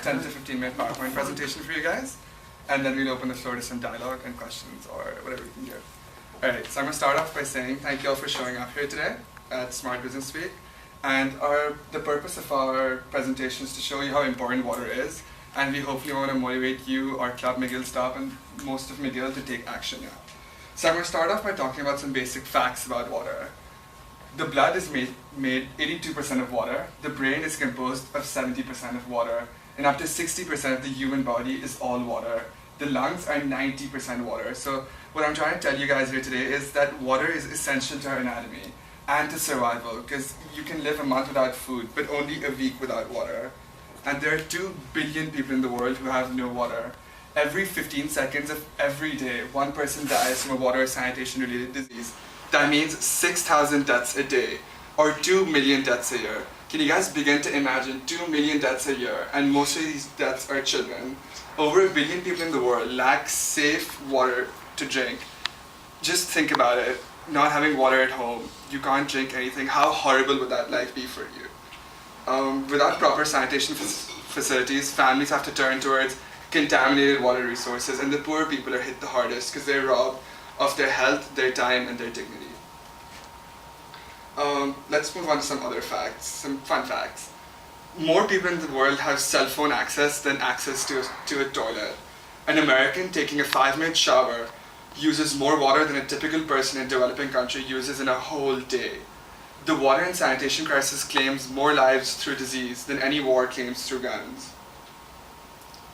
10 to 15 minute PowerPoint presentation for you guys, and then we'll open the floor to some dialogue and questions or whatever we can do. Alright, so I'm going to start off by saying thank you all for showing up here today at Smart Business Week. And the purpose of our presentation is to show you how important water is, and we hopefully want to motivate you, our club, McGill staff, and most of McGill to take action now. So I'm going to start off by talking about some basic facts about water. The blood is made 82% of water, the brain is composed of 70% of water, and up to 60% of the human body is all water. The lungs are 90% water. So what I'm trying to tell you guys here today is that water is essential to our anatomy and to survival, because you can live a month without food, but only a week without water. And there are 2 billion people in the world who have no water. Every 15 seconds of every day, one person dies from a water or sanitation-related disease. That means 6,000 deaths a day, or 2 million deaths a year. Can you guys begin to imagine 2 million deaths a year, and most of these deaths are children? Over 1 billion people in the world lack safe water to drink. Just think about it. Not having water at home, you can't drink anything. How horrible would that life be for you? Without proper sanitation facilities, families have to turn towards contaminated water resources, and the poor people are hit the hardest because they're robbed of their health, their time, and their dignity. Let's move on to some other facts, some fun facts. More people in the world have cell phone access than access to a toilet. An American taking a 5-minute shower uses more water than a typical person in a developing country uses in a whole day. The water and sanitation crisis claims more lives through disease than any war claims through guns.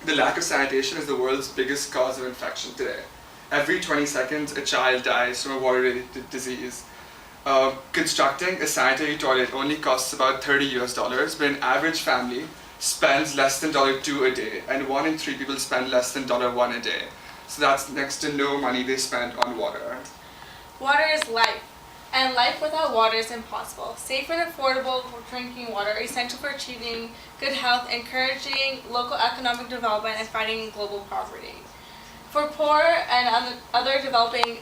The lack of sanitation is the world's biggest cause of infection today. Every 20 seconds, a child dies from a water-related disease. Constructing a sanitary toilet only costs about $30 but an average family spends less than $2 a day, and 1 in 3 people spend less than $1 a day. So that's next to no money they spend on water. Water is life, and life without water is impossible. Safe and affordable drinking water are essential for achieving good health, encouraging local economic development, and fighting global poverty. For poor and other developing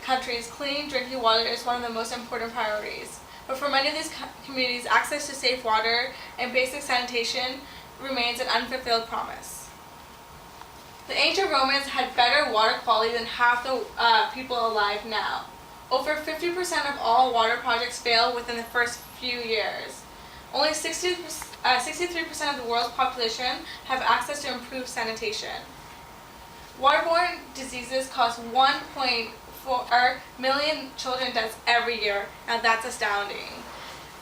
countries, clean drinking water is one of the most important priorities. But for many of these communities, access to safe water and basic sanitation remains an unfulfilled promise. The ancient Romans had better water quality than half the people alive now. Over 50% of all water projects fail within the first few years. Only 63% of the world's population have access to improved sanitation. Waterborne diseases cause 1.4 million children deaths every year. Now that's astounding.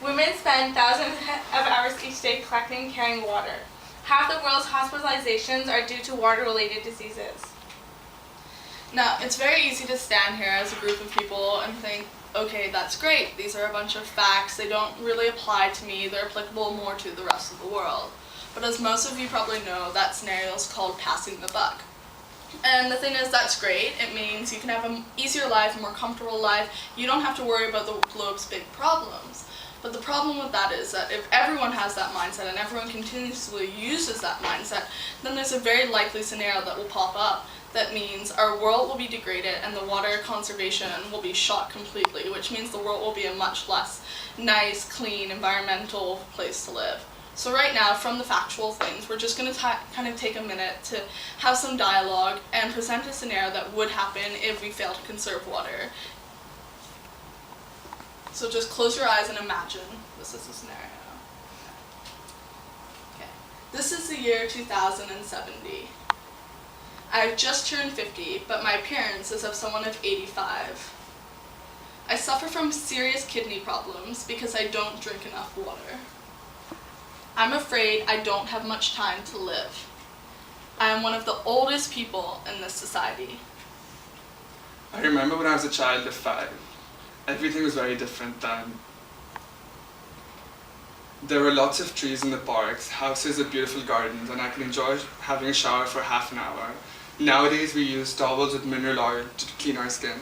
Women spend thousands of hours each day collecting and carrying water. Half the world's hospitalizations are due to water-related diseases. Now, it's very easy to stand here as a group of people and think, okay, that's great, these are a bunch of facts, they don't really apply to me, they're applicable more to the rest of the world. But as most of you probably know, that scenario is called passing the buck. And the thing is, that's great. It means you can have an easier life, a more comfortable life. You don't have to worry about the globe's big problems. But the problem with that is that if everyone has that mindset and everyone continuously uses that mindset, then there's a very likely scenario that will pop up that means our world will be degraded and the water conservation will be shot completely, which means the world will be a much less nice, clean, environmental place to live. So right now, from the factual things, we're just going to kind of take a minute to have some dialogue and present a scenario that would happen if we fail to conserve water. So just close your eyes and imagine this is the scenario. Okay. This is the year 2070. I've just turned 50, but my appearance is of someone of 85. I suffer from serious kidney problems because I don't drink enough water. I'm afraid I don't have much time to live. I am one of the oldest people in this society. I remember when I was a child of 5. Everything was very different then. There were lots of trees in the parks, houses with beautiful gardens, and I could enjoy having a shower for half an hour. Nowadays we use towels with mineral oil to clean our skin.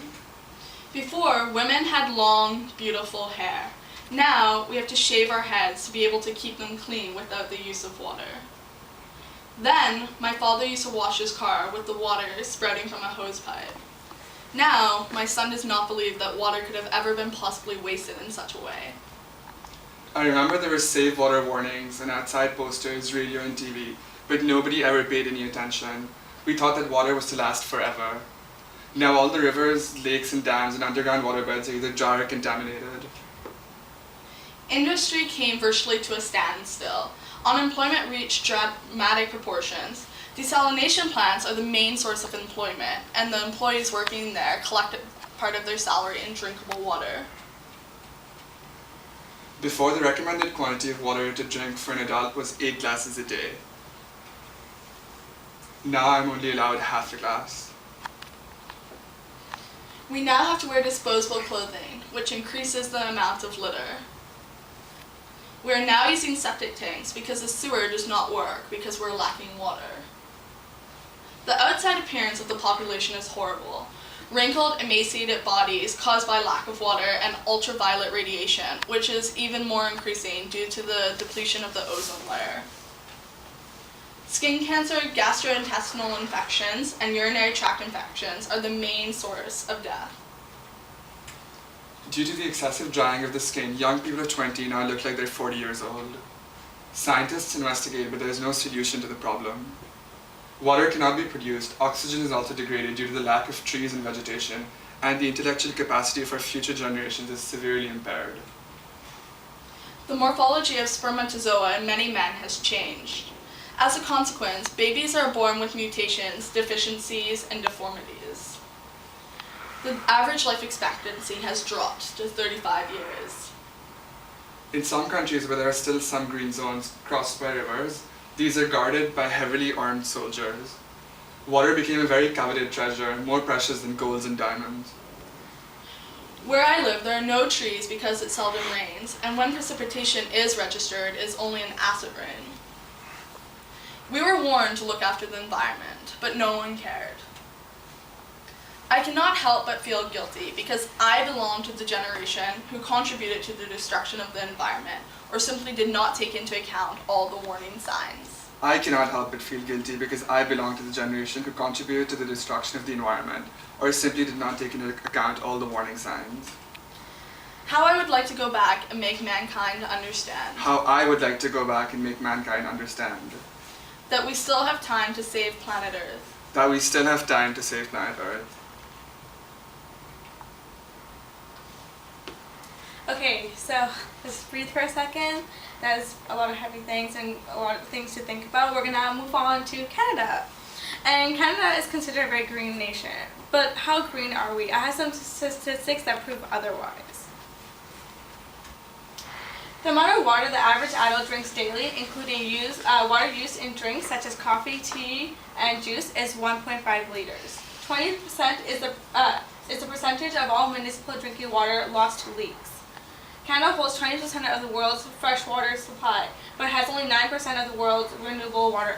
Before, women had long, beautiful hair. Now, we have to shave our heads to be able to keep them clean without the use of water. Then, my father used to wash his car with the water sprouting from a hose pipe. Now, my son does not believe that water could have ever been possibly wasted in such a way. I remember there were save water warnings and outside posters, radio and TV, but nobody ever paid any attention. We thought that water was to last forever. Now all the rivers, lakes and dams and underground waterbeds are either dry or contaminated. Industry came virtually to a standstill. Unemployment reached dramatic proportions. Desalination plants are the main source of employment, and the employees working there collect part of their salary in drinkable water. Before, the recommended quantity of water to drink for an adult was 8 glasses a day. Now I'm only allowed half a glass. We now have to wear disposable clothing, which increases the amount of litter. We are now using septic tanks because the sewer does not work because we're lacking water. The outside appearance of the population is horrible. Wrinkled, emaciated bodies caused by lack of water and ultraviolet radiation, which is even more increasing due to the depletion of the ozone layer. Skin cancer, gastrointestinal infections, and urinary tract infections are the main source of death. Due to the excessive drying of the skin, young people of 20 now look like they're 40 years old. Scientists investigate, but there is no solution to the problem. Water cannot be produced, oxygen is also degraded due to the lack of trees and vegetation, and the intellectual capacity for future generations is severely impaired. The morphology of spermatozoa in many men has changed. As a consequence, babies are born with mutations, deficiencies, and deformities. The average life expectancy has dropped to 35 years. In some countries where there are still some green zones crossed by rivers, these are guarded by heavily armed soldiers. Water became a very coveted treasure, more precious than golds and diamonds. Where I live, there are no trees because it seldom rains, and when precipitation is registered, it is only an acid rain. We were warned to look after the environment, but no one cared. I cannot help but feel guilty because I belong to the generation who contributed to the destruction of the environment or simply did not take into account all the warning signs. I cannot help but feel guilty because I belong to the generation who contributed to the destruction of the environment or simply did not take into account all the warning signs. How I would like to go back and make mankind understand. How I would like to go back and make mankind understand. That we still have time to save planet Earth. That we still have time to save planet Earth. Okay, so let's breathe for a second. That's a lot of heavy things and a lot of things to think about. We're gonna move on to Canada. And Canada is considered a very green nation. But how green are we? I have some statistics that prove otherwise. The amount of water the average adult drinks daily, including water use in drinks such as coffee, tea, and juice, is 1.5 liters. 20% is the percentage of all municipal drinking water lost to leaks. Canada holds 20% of the world's freshwater supply, but has only 9% of the world's renewable water,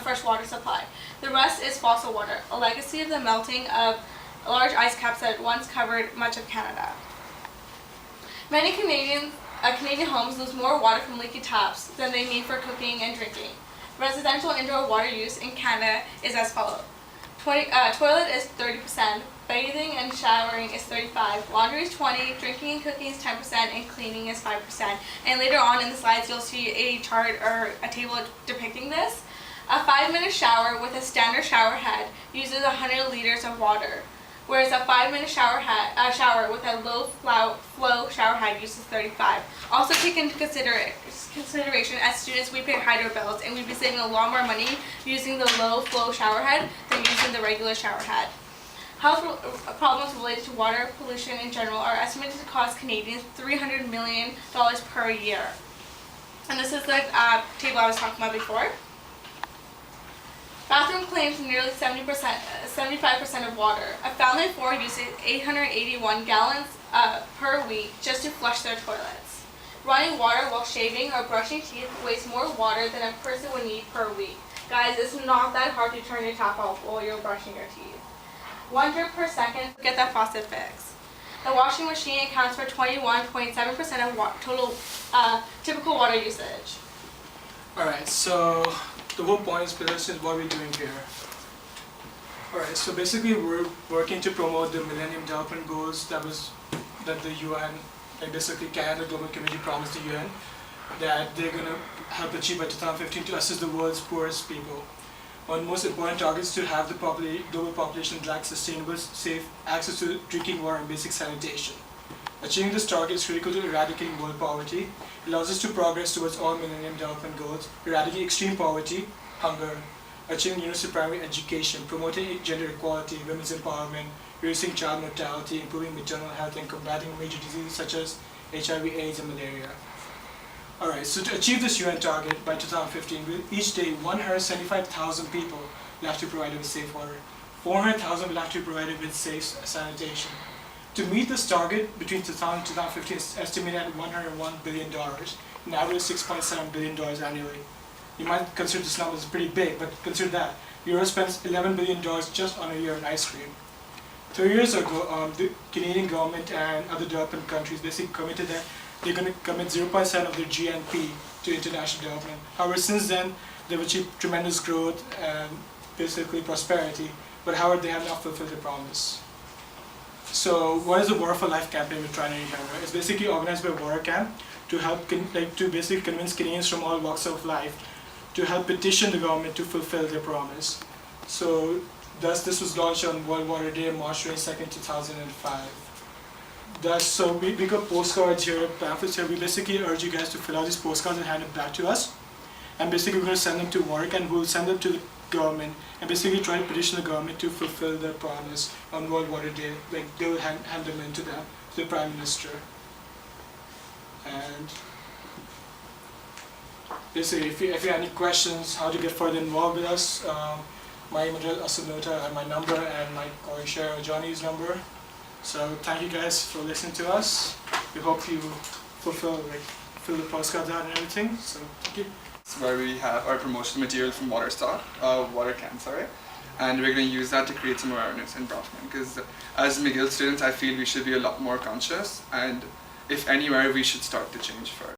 freshwater supply. The rest is fossil water, a legacy of the melting of large ice caps that once covered much of Canada. Many Canadian homes lose more water from leaky taps than they need for cooking and drinking. Residential indoor water use in Canada is as follows. Toilet is 30%, bathing and showering is 35%, laundry is 20%, drinking and cooking is 10%, and cleaning is 5%. And later on in the slides you'll see a chart or a table depicting this. A 5-minute shower with a standard shower head uses 100 liters of water, whereas a 5-minute shower with a low flow shower head uses 35. Also take into consideration, as students, we pay hydro bills, and we'd be saving a lot more money using the low flow shower head than using the regular shower head. Health problems related to water pollution in general are estimated to cost Canadians $300 million per year. And this is the table I was talking about before. Bathroom claims nearly 75% of water. A family of 4 uses 881 gallons per week just to flush their toilets. Running water while shaving or brushing teeth wastes more water than a person would need per week. Guys, it's not that hard to turn your tap off while you're brushing your teeth. 1 drip per second to get that faucet fixed. The washing machine accounts for 21.7% of total typical water usage. Alright, so the whole point is what we're doing here. Alright, so basically we're working to promote the Millennium Development Goals that the UN like basically Canada Global Committee promised the UN that they're going to help achieve by 2015 to assist the world's poorest people. One of the most important targets is to have the global population lack sustainable, safe access to drinking water and basic sanitation. Achieving this target is critical to eradicating world poverty. It allows us to progress towards all Millennium Development Goals, eradicating extreme poverty, hunger, achieving universal primary education, promoting gender equality, women's empowerment, reducing child mortality, improving maternal health, and combating major diseases such as HIV, AIDS, and malaria. Alright, so to achieve this UN target by 2015, each day 175,000 people will have to be provided with safe water. 400,000 will have to be provided with safe sanitation. To meet this target, between 2000 and 2015 is estimated at $101 billion, an average $6.7 billion annually. You might consider this number as pretty big, but consider that. Europe spends $11 billion just on a year on ice cream. 3 years ago, the Canadian government and other developing countries basically committed that they're going to commit 0.7% of their GNP to international development. However, since then, they've achieved tremendous growth and basically prosperity, but however, they have not fulfilled their promise. So, what is the Water for Life campaign we're trying to remember? It's basically organized by WaterCamp to help, to basically convince Canadians from all walks of life to help petition the government to fulfill their promise. So, thus, this was launched on World Water Day, March 22nd, 2005. Thus, so we got postcards here, pamphlets here. We basically urge you guys to fill out these postcards and hand it back to us. And basically, we're going to send them to work, and we'll send them to the government and basically try to petition the government to fulfill their promise on World Water Day. Like, they will hand them in to them, to the Prime Minister. And basically, if you have any questions, how to get further involved with us, my email address, Asunota, and my number, and my colleague Shehryar Rajani's number. So thank you guys for listening to us. We hope you fill the postcards out and everything. So thank you. It's where we have our promotional material from water cans, sorry. And we're going to use that to create some awareness and involvement. Because as McGill students, I feel we should be a lot more conscious. And if anywhere, we should start the change first.